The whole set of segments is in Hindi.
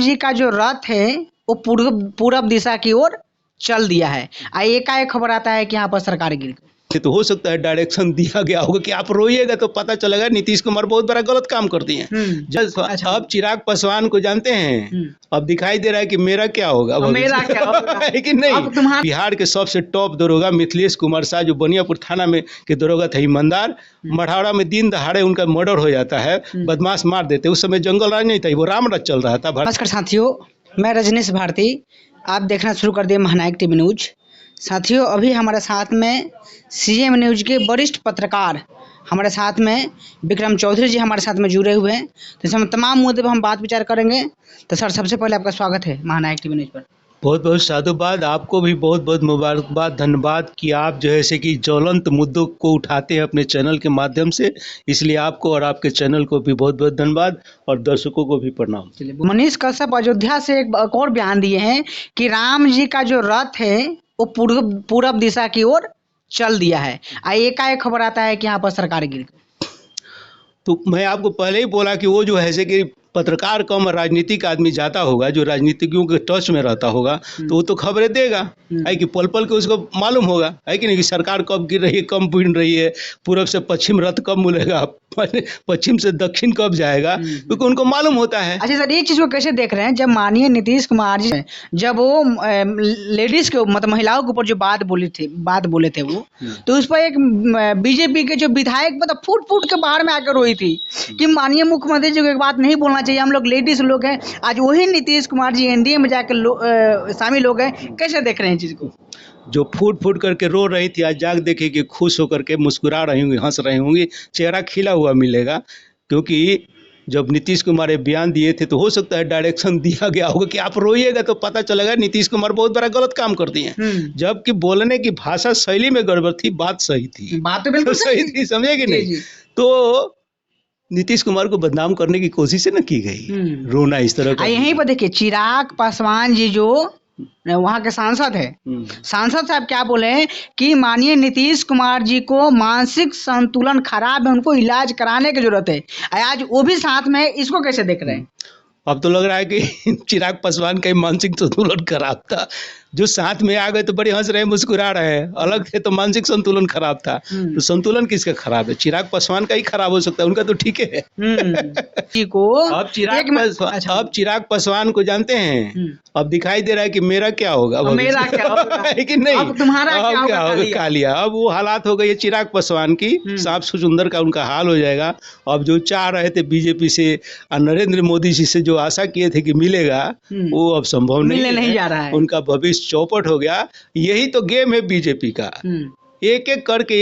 जी का जो रथ है वो पूरब दिशा की ओर चल दिया है। एकाएक खबर आता है कि यहाँ पर सरकार गिर गई। तो हो सकता है डायरेक्शन दिया गया होगा कि आप रोइएगा तो पता चलेगा नीतीश कुमार बहुत बड़ा गलत काम करती हैं। अच्छा। अब चिराग पासवान को जानते हैं, अब दिखाई दे रहा है कि मेरा क्या होगा, मेरा क्या होगा है कि नहीं। बिहार के सबसे टॉप दरोगा मिथिलेश कुमार शाह जो बनियापुर थाना में के दरोगा थे, ईमानदार, मढ़ौरा में दिन दहाड़े उनका मर्डर हो जाता है, बदमाश मार देते। उस समय जंगल राज नहीं था, वो राम राज चल रहा था। नमस्कार साथियों, मैं रजनीश भारती, आप देखना शुरू कर दिए महानायक टीवी न्यूज। साथियों, अभी हमारे साथ में सीएम न्यूज के वरिष्ठ पत्रकार हमारे साथ में विक्रम चौधरी जी हमारे साथ में जुड़े हुए हैं। तो इसमें तमाम मुद्दे पर हम बात विचार करेंगे। तो सर, सबसे पहले आपका स्वागत है महानायक टीवी न्यूज पर। बहुत बहुत साधुवाद, आपको भी बहुत बहुत मुबारकबाद, धन्यवाद कि आप जो है कि ज्वलंत मुद्दों को उठाते हैं अपने चैनल के माध्यम से, इसलिए आपको और आपके चैनल को भी बहुत बहुत धन्यवाद और दर्शकों को भी प्रणाम। मनीष कश्यप अयोध्या से एक और बयान दिए हैं कि राम जी का जो रथ है वो पूरब दिशा की ओर चल दिया है। एकाएक खबर आता है कि यहाँ पर सरकार गिर गई। तो मैं आपको पहले ही बोला कि वो जो है कि पत्रकार कम राजनीतिक आदमी जाता होगा, जो राजनीतिज्ञों के टच में रहता होगा, तो वो तो खबरें देगा, है कि पल पल के उसको मालूम होगा, है कि नहीं, कि सरकार कब गिर रही है, कब बिन रही है, पूरब से पश्चिम रथ कब मुड़ेगा, पश्चिम से दक्षिण कब जाएगा, क्योंकि उनको मालूम होता है। अच्छा सर, ये चीज़ को कैसे देख रहे हैं जब माननीय नीतीश कुमार जी जब वो लेडीज के मतलब महिलाओं के ऊपर जो बात बोले थे वो, तो उस पर एक बीजेपी के जो विधायक मतलब फूट के बाहर में आकर रोई थी कि माननीय मुख्यमंत्री जी को एक बात नहीं बोलना चाहिए, हम लोग लेडीज लोग हैं। आज वही नीतीश कुमार जी एनडीए में जाकर शामिल हो गए। कैसे देख रहे हैं चीज़ को? जो फूट करके रो रही थी, आज जाग देखे कि खुश होकर के मुस्कुरा रही होंगी, हंस रही होंगी, चेहरा खिला हुआ मिलेगा। क्योंकि जब नीतीश कुमार ये बयान दिए थे तो हो सकता है डायरेक्शन दिया गया होगा कि आप रोइएगा तो पता चलेगा नीतीश कुमार बहुत बड़ा गलत काम करती हैं। जबकि बोलने की भाषा शैली में गड़बड़ थी, बात सही थी, बात तो बिल्कुल सही थी, समझे कि नहीं। तो नीतीश कुमार को बदनाम करने की कोशिश न की गई, रोना इस तरह का। यहीं पर देखिए, चिराग पासवान जी जो वहाँ के सांसद है, सांसद साहब क्या बोले कि माननीय नीतीश कुमार जी को मानसिक संतुलन खराब है, उनको इलाज कराने की जरूरत है। आज वो भी साथ में है, इसको कैसे देख रहे हैं? अब तो लग रहा है कि चिराग पासवान का मानसिक संतुलन खराब था, जो साथ में आ गए तो बड़े हंस रहे, मुस्कुरा रहे हैं, अलग थे तो मानसिक संतुलन खराब था। तो संतुलन किसका खराब है? चिराग पासवान का ही खराब हो सकता है, उनका तो ठीक है। अब चिराग पासवान को जानते हैं, अब दिखाई दे रहा है कि मेरा क्या होगा, मेरा क्या होगा, है कि नहीं, अब तुम्हारा क्या होगा, कालिया। अब वो हालात हो गई चिराग पासवान की, सांप सुचुंदर का उनका हाल हो जाएगा। अब जो चाह रहे थे बीजेपी से और नरेंद्र मोदी जी से जो आशा किए थे कि मिलेगा, वो अब संभव नहीं जा रहा है। उनका भविष्य चौपट हो गया। यही तो गेम है बीजेपी का, एक एक करके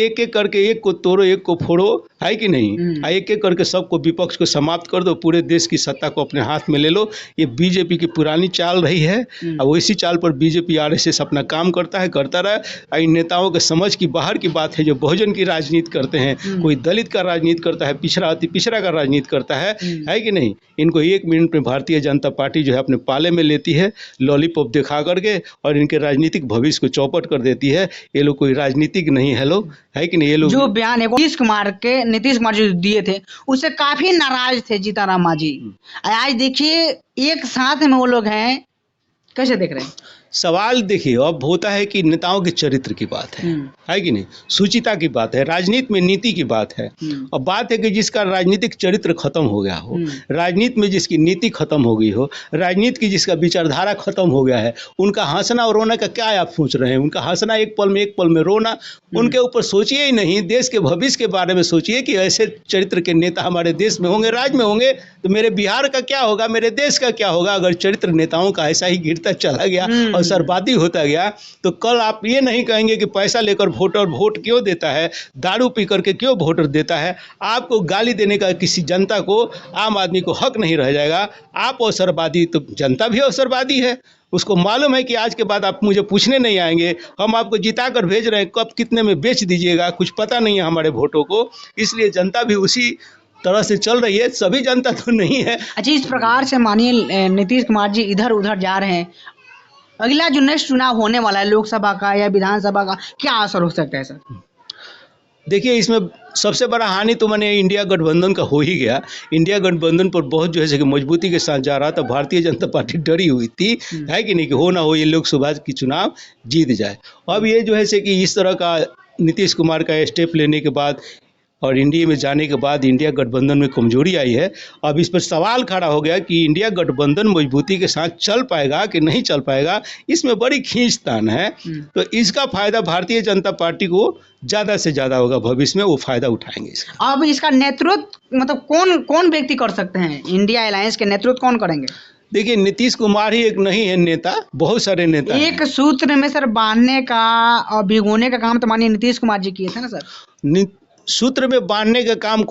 एक को तोड़ो, एक को फोड़ो, है कि नहीं। एक एक करके सबको, विपक्ष को समाप्त कर दो, पूरे देश की सत्ता को अपने हाथ में ले लो। ये बीजेपी की पुरानी चाल रही है। अब इसी चाल पर बीजेपी आरएसएस अपना काम करता रहा। इन नेताओं के समझ की बाहर की बात है, जो बहुजन की राजनीति करते हैं, कोई दलित का राजनीति करता है, पिछड़ा अति पिछड़ा का राजनीति करता है कि नहीं। इनको 1 मिनट में भारतीय जनता पार्टी जो है अपने पाले में लेती है, लॉलीपॉप दिखा करके, और इनके राजनीतिक भविष्य को चौपट कर देती है। ये लोग कोई राजनीतिक नहीं है लोग, है कि नहीं। ये लोग जो बयान है नीतीश कुमार जी दिए थे उससे काफी नाराज थे जीताराम मांझी। आज देखिए एक साथ में वो लोग हैं, कैसे देख रहे हैं? सवाल देखिए, अब होता है कि नेताओं के चरित्र की बात है कि नहीं, सुचिता की बात है, राजनीति में नीति की बात है। अब बात है कि जिसका राजनीतिक चरित्र खत्म हो गया हो, राजनीति में जिसकी नीति खत्म हो गई हो, राजनीति की जिसका विचारधारा खत्म हो गया है, उनका हंसना और रोना का क्या आप सोच रहे हैं? उनका हंसना एक पल में रोना, उनके ऊपर सोचिए ही नहीं। देश के भविष्य के बारे में सोचिए कि ऐसे चरित्र के नेता हमारे देश में होंगे, राज्य में होंगे, तो मेरे बिहार का क्या होगा, मेरे देश का क्या होगा। अगर चरित्र नेताओं का ऐसा ही गिरता चला गया और सरबादी होता गया, तो कल आप ये नहीं कहेंगे कि पैसा लेकर वोटर वोट क्यों देता है, दारू पी करके क्यों वोटर देता है। आपको गाली देने का किसी जनता को, आम आदमी को हक नहीं रह जाएगा। आप अवसरवादी, तो जनता भी अवसरवादी है। उसको मालूम है कि आज के बाद आप मुझे पूछने नहीं आएंगे, हम आपको जिता कर भेज रहे हैं, कब कितने में बेच दीजिएगा, कुछ पता नहीं है हमारे वोटों को। इसलिए जनता भी उसी तरह से चल रही है, सभी जनता तो नहीं है। अच्छा, इस प्रकार से माननीय नीतीश कुमार जी इधर उधर जा रहे हैं, अगला जो नेक्स्ट चुनाव होने वाला है लोकसभा का या विधानसभा का, क्या असर हो सकता है सर? देखिए, इसमें सबसे बड़ा हानि तो माने इंडिया गठबंधन का हो ही गया। इंडिया गठबंधन पर बहुत जो है कि मजबूती के साथ जा रहा था। भारतीय जनता पार्टी डरी हुई थी, है कि नहीं, कि हो ना हो ये लोकसभा की चुनाव जीत जाए। अब ये जो है कि इस तरह का नीतीश कुमार का स्टेप लेने के बाद और इंडिया में जाने के बाद इंडिया गठबंधन में कमजोरी आई है। अब इस पर सवाल खड़ा हो गया कि इंडिया गठबंधन मजबूती के साथ चल पाएगा कि नहीं चल पाएगा, इसमें बड़ी खींचतान है। तो इसका फायदा भारतीय जनता पार्टी को ज़्यादा से ज़्यादा होगा, भविष्य में वो फायदा उठाएंगे इसका। अब इसका नेतृत्व मतलब कौन व्यक्ति कर सकते हैं? इंडिया अलायंस के नेतृत्व कौन करेंगे? देखिए, नीतीश कुमार ही एक नहीं है नेता, बहुत सारे नेता हैं। एक सूत्र में सर बांधने का और भिगोने का काम तो माननीय नीतीश कुमार जी किए थे ना सर? सूत्र में बांधने का काम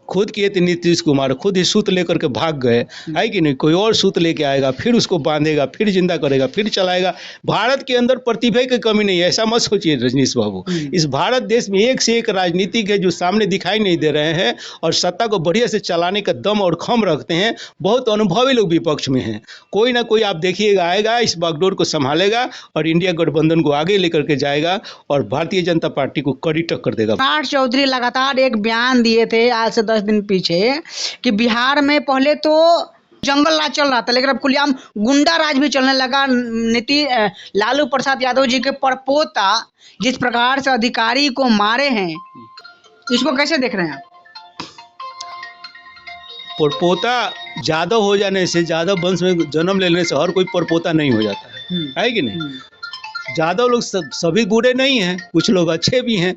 खुद किए थे नीतीश कुमार, खुद ही सूत्र लेकर के भाग गए, है कि नहीं। कोई और सूत्र लेके आएगा, फिर उसको बांधेगा, फिर जिंदा करेगा, फिर चलाएगा। भारत के अंदर प्रतिभा की कमी नहीं है, ऐसा मत सोचिए रजनीश बाबू। इस भारत देश में एक से एक राजनीतिक है जो सामने दिखाई नहीं दे रहे हैं और सत्ता को बढ़िया से चलाने का दम और खम रखते हैं। बहुत अनुभवी लोग विपक्ष में हैं। कोई ना कोई आप देखिएगा आएगा, इस बागडोर को संभालेगा और इंडिया गठबंधन को आगे लेकर के जाएगा और भारतीय जनता पार्टी को कड़ी टक्कर देगा। पार्थ चौधरी लगातार एक बयान दिए थे आज से 10 दिन पीछे कि बिहार में पहले तो जंगल राज चल रहा था, लेकिन अब खुलेआम गुंडा राज भी चलने लगा। लालू प्रसाद यादव जी के परपोता जिस प्रकार से अधिकारी को मारे हैं, इसको कैसे देख रहे हैं आप? परपोता यादव हो जाने से, यादव वंश में जन्म लेने से हर कोई परपोता नहीं हो जाता है कि नहीं। यादव लोग सभी बुरे नहीं हैं, कुछ लोग अच्छे भी हैं,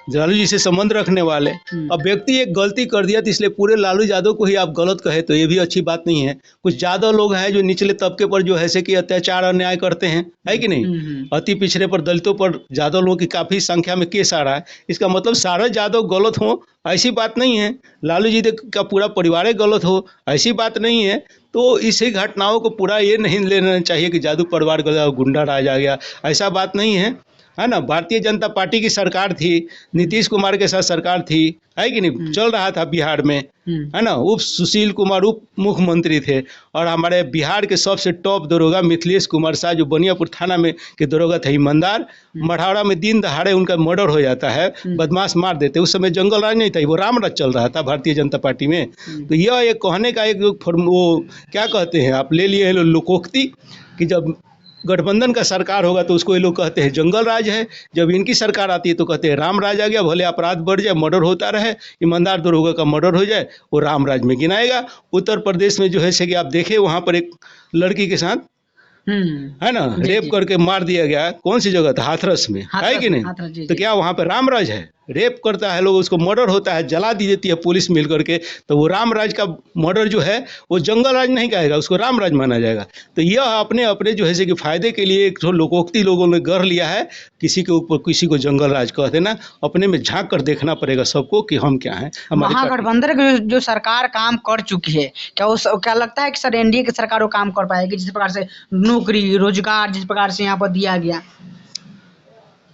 लालू जी से संबंध रखने वाले। अब व्यक्ति एक गलती कर दिया तो इसलिए पूरे लालू यादव को ही आप गलत कहे तो ये भी अच्छी बात नहीं है। कुछ यादव लोग हैं जो निचले तबके पर जो है कि अत्याचार अन्याय करते हैं, है कि नहीं। अति पिछड़े पर, दलितों पर यादव लोगों की काफ़ी संख्या में केस आ रहा है। इसका मतलब सारा यादव गलत हो ऐसी बात नहीं है, लालू जी का पूरा परिवार गलत हो ऐसी बात नहीं है। तो इसी घटनाओं को पूरा ये नहीं लेना चाहिए कि जादू परिवार गुंडा राज आ गया, ऐसा बात नहीं है ना। भारतीय जनता पार्टी की सरकार थी, नीतीश कुमार के साथ सरकार थी, है कि नहीं, चल रहा था बिहार में, है ना। उप सुशील कुमार उप मुख्यमंत्री थे और हमारे बिहार के सबसे टॉप दरोगा मिथिलेश कुमार शाह जो बनियापुर थाना में के दरोगा थे, ईमानदार। मढ़ौरा में दिन दहाड़े उनका मर्डर हो जाता है, बदमाश मार देते। उस समय जंगल राज नहीं था, वो राम राज चल रहा था भारतीय जनता पार्टी में। तो यह एक कहने का एक वो क्या कहते हैं आप, ले लिए लोकोक्ति कि जब गठबंधन का सरकार होगा तो उसको ये लोग कहते हैं जंगल राज है, जब इनकी सरकार आती है तो कहते हैं राम राज आ गया। भले अपराध बढ़ जाए, मर्डर होता रहे, ईमानदार दरोगा का मर्डर हो जाए, वो राम राज में गिनाएगा। उत्तर प्रदेश में जो है कि आप देखें वहाँ पर एक लड़की के साथ है ना रेप करके मार दिया गया, कौन सी जगह था, हाथरस में, है कि नहीं। तो क्या वहाँ पर राम राज है? रेप करता है लोग, उसको मर्डर होता है, जला दी जाती है पुलिस मिल करके, तो वो राम राज का मर्डर जो है वो जंगल राज नहीं कहेगा, उसको राम राज माना जाएगा। तो यह अपने अपने जो है कि फायदे के लिए एक लोकोक्ति लोगों ने गढ़ लिया है। किसी के ऊपर किसी को जंगल राज कह देना, अपने में झांक कर देखना पड़ेगा सबको कि हम क्या हैं। महागठबंधन की जो सरकार काम कर चुकी है, क्या लगता है कि सर एनडीए की सरकार वो काम कर पाएगी जिस प्रकार से नौकरी रोजगार जिस प्रकार से यहाँ पर दिया गया?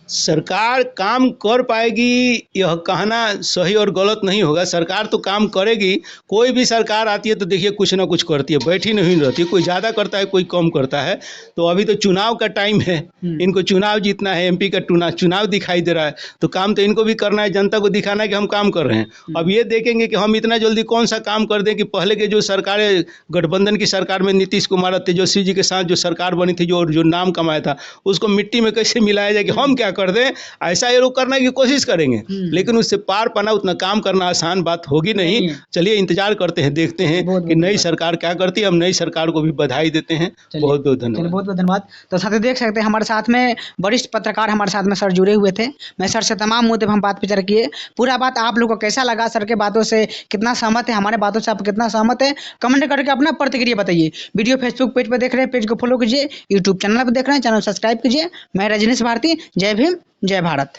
सरकार काम कर पाएगी यह कहना सही और गलत नहीं होगा। सरकार तो काम करेगी, कोई भी सरकार आती है तो देखिए कुछ ना कुछ करती है, बैठी नहीं रहती है। कोई ज़्यादा करता है, कोई कम करता है। तो अभी तो चुनाव का टाइम है, इनको चुनाव जीतना है, एमपी का चुनाव दिखाई दे रहा है, तो काम तो इनको भी करना है, जनता को दिखाना है कि हम काम कर रहे हैं। अब ये देखेंगे कि हम इतना जल्दी कौन सा काम कर दें कि पहले के जो सरकारें, गठबंधन की सरकार में नीतीश कुमार और तेजस्वी जी के साथ जो सरकार बनी थी, जो नाम कमाया था, उसको मिट्टी में कैसे मिलाया जाए कि हम क्या कर दें, ऐसा ये लोग करने की कोशिश करेंगे। लेकिन उससे पार पाना, उतना काम करना आसान बात होगी नहीं। चलिए इंतजार करते हैं, देखते हैं कि नई सरकार क्या करती है। हम नई सरकार को भी बधाई देते हैं। बहुत बहुत धन्यवाद। बहुत बहुत धन्यवाद। तो साथ ही देख सकते हैं हमारे साथ में वरिष्ठ पत्रकार हमारे साथ में सर जुड़े हुए थे। मैं सर से तमाम मुद्दे पर हम बात विचार किए। पूरा बात आप लोग को कैसा लगा, सर के बातों से कितना सहमत है, हमारे बातों से आप कितना सहमत है, कमेंट करके अपना प्रतिक्रिया बताइए। वीडियो फेसबुक पेज पर देख रहे हैं, पेज को फॉलो कीजिए। यूट्यूब चैनल पर देख रहे हैं, चैनल सब्सक्राइब कीजिए। मैं रजनीश भारती। जय भीम, जय भारत।